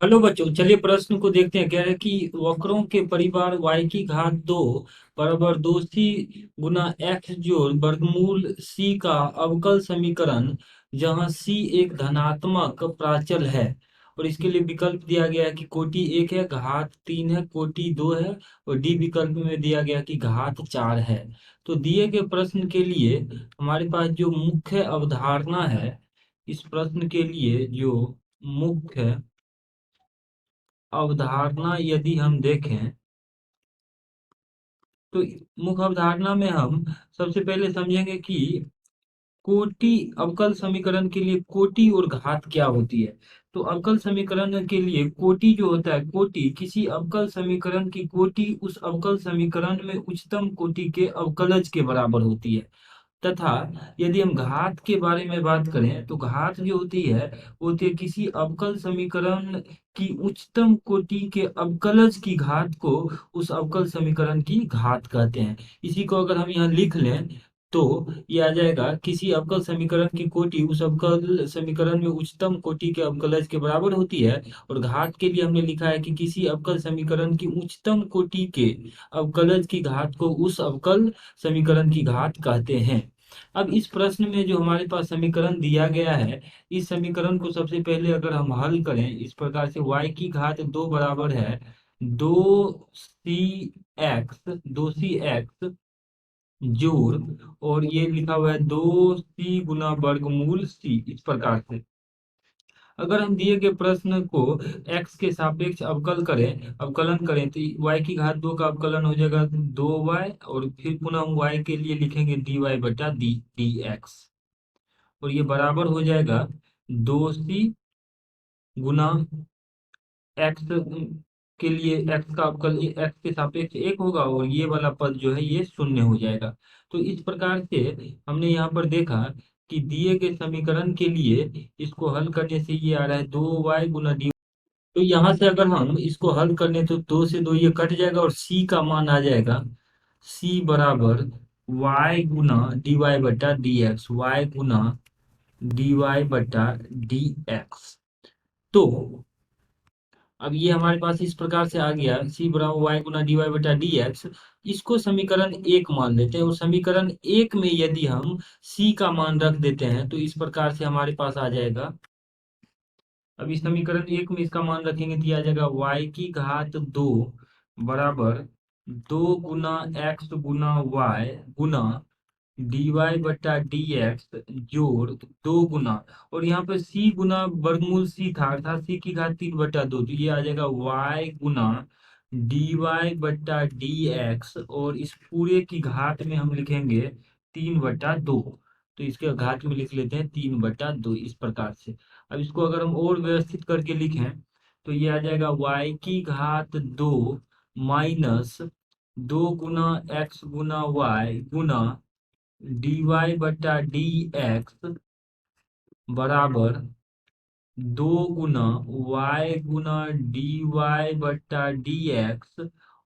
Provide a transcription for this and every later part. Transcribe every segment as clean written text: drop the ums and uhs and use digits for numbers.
Hello बच्चों, चलिए प्रश्न को देखते हैं। कह रहे हैं कि वक्रों के परिवार y की घात 2 बराबर 2c गुना एक्स जोड़ वर्गमूल c का अवकल समीकरण, जहां c एक धनात्मक प्राचल है। और इसके लिए विकल्प दिया गया है कि कोटि 1 है, घात 3 है, कोटि 2 है, और डी विकल्प में दिया गया कि घात 4 है। तो दिए गए प्रश्न के लिए हमारे पास जो मुख्य अवधारणा है, इस प्रश्न के लिए जो मुख्य अवधारणा यदि हम देखें, तो मुख्य अवधारणा में हम सबसे पहले समझेंगे कि कोटि अवकल समीकरण के लिए कोटि और घात क्या होती है। तो अवकल समीकरण के लिए कोटि जो होता है, कोटि किसी अवकल समीकरण की कोटि उस अवकल समीकरण में उच्चतम कोटि के अवकलज के बराबर होती है। तथा यदि हम घात के बारे में बात करें, तो घात जो होती है वो होती है किसी अवकल समीकरण की उच्चतम कोटि के अवकलज की घात को उस अवकल समीकरण की घात कहते हैं। इसी को अगर हम यहाँ लिख लें तो ये आ जाएगा, किसी अवकल समीकरण की कोटि उस अवकल समीकरण में उच्चतम कोटि के अवकलज के बराबर होती है। और घात के लिए हमने लिखा है कि किसी अवकल समीकरण की उच्चतम कोटि के अवकलज की घात को उस अवकल समीकरण की घात कहते हैं। अब इस प्रश्न में जो हमारे पास समीकरण दिया गया है, इस समीकरण को सबसे पहले अगर हम हल करें इस प्रकार से, y की घात 2 बराबर है 2c एक्स जोड़, और ये लिखा हुआ है 2c गुना वर्गमूल c, इस प्रकार से। अगर हम दिए गए प्रश्न को x के सापेक्ष अवकलन करें तो y की घात 2 का अवकलन हो जाएगा 2y, और फिर पुनः हम y के लिए लिखेंगे dy बटा डी एक्स, और ये बराबर हो जाएगा 2c गुना एक्स के लिए एक्स का अवकल एक्स के सापेक्ष 1 होगा, और ये वाला पद जो है ये शून्य हो जाएगा। तो इस प्रकार से हमने यहाँ पर देखा कि दिए गए समीकरण के लिए इसको हल करने से ये आ रहा है 2y गुना डी। तो यहाँ से अगर हम इसको हल करने तो 2 से 2 ये कट जाएगा, और c का मान आ जाएगा c बराबर y गुना डी वाई बटा डी एक्स, वाई गुना डी वाई बटा डी एक्स। तो अब ये हमारे पास इस प्रकार से आ गया, c बराबर वाई गुना डी वाई बटा डी एक्स। इसको समीकरण 1 मान लेते हैं, और समीकरण 1 में यदि हम c का मान रख देते हैं तो इस प्रकार से हमारे पास आ जाएगा। अब इस समीकरण 1 में इसका मान रखेंगे तो ये आ जाएगा y की घात 2 बराबर 2 गुना एक्स गुना वाई गुना डी वाई बटा डी एक्स जोड़ 2 गुना, और यहाँ पे c गुना वर्गमूल c था अर्थात c की घात 3 बटा 2, तो ये आ जाएगा y गुना डी वाई बटा डी एक्स, और इस पूरे की घात में हम लिखेंगे 3/2। तो इसके घात में लिख लेते हैं 3/2, इस प्रकार से। अब इसको अगर हम और व्यवस्थित करके लिखें तो ये आ जाएगा y की घात 2 माइनस 2 गुना एक्स गुना वाई गुना डी वाई बटा डी एक्स बराबर 2 गुना y गुना डी वाई बटा डी एक्स,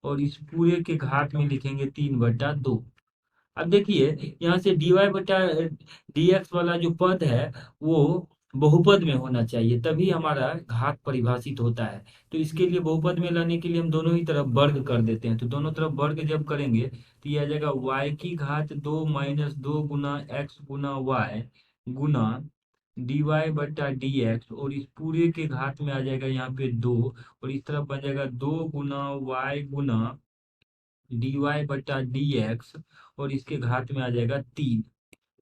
और इस पूरे के घात में लिखेंगे 3/2। अब देखिए यहाँ से डी वाई बटा डी एक्स वाला जो पद है वो बहुपद में होना चाहिए, तभी हमारा घात परिभाषित होता है। तो इसके लिए बहुपद में लाने के लिए हम दोनों ही तरफ वर्ग कर देते हैं। तो दोनों तरफ वर्ग जब करेंगे तो ये आ जाएगा y की घात 2 माइनस 2 गुना एक्स गुना वाई गुना डी वाई बटा डी एक्स, और इस पूरे के घात में आ जाएगा यहाँ पे 2, और इस तरफ बन जाएगा 2 गुना वाई गुना डी वाई बटा डी एक्स, और इसके घात में आ जाएगा 3।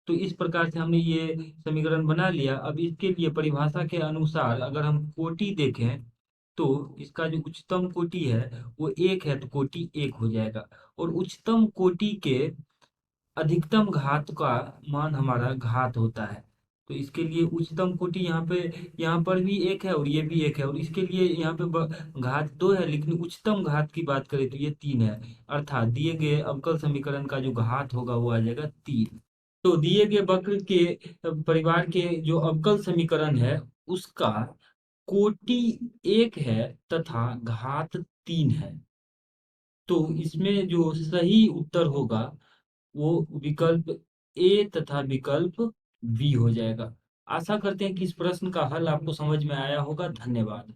तो इस प्रकार से हमने ये समीकरण बना लिया। अब इसके लिए परिभाषा के अनुसार अगर हम कोटि देखें तो इसका जो उच्चतम कोटि है वो 1 है, तो कोटि 1 हो जाएगा। और उच्चतम कोटि के अधिकतम घात का मान हमारा घात होता है। तो इसके लिए उच्चतम कोटि यहाँ पर भी 1 है और ये भी 1 है, और इसके लिए यहाँ पे घात 2 है, लेकिन उच्चतम घात की बात करें तो ये 3 है। अर्थात दिए गए अवकल समीकरण का जो घात होगा वो आ जाएगा 3। तो दिए गए वक्र के परिवार के जो अवकल समीकरण है उसका कोटि 1 है तथा घात 3 है। तो इसमें जो सही उत्तर होगा वो विकल्प ए तथा विकल्प बी हो जाएगा। आशा करते हैं कि इस प्रश्न का हल आपको समझ में आया होगा। धन्यवाद।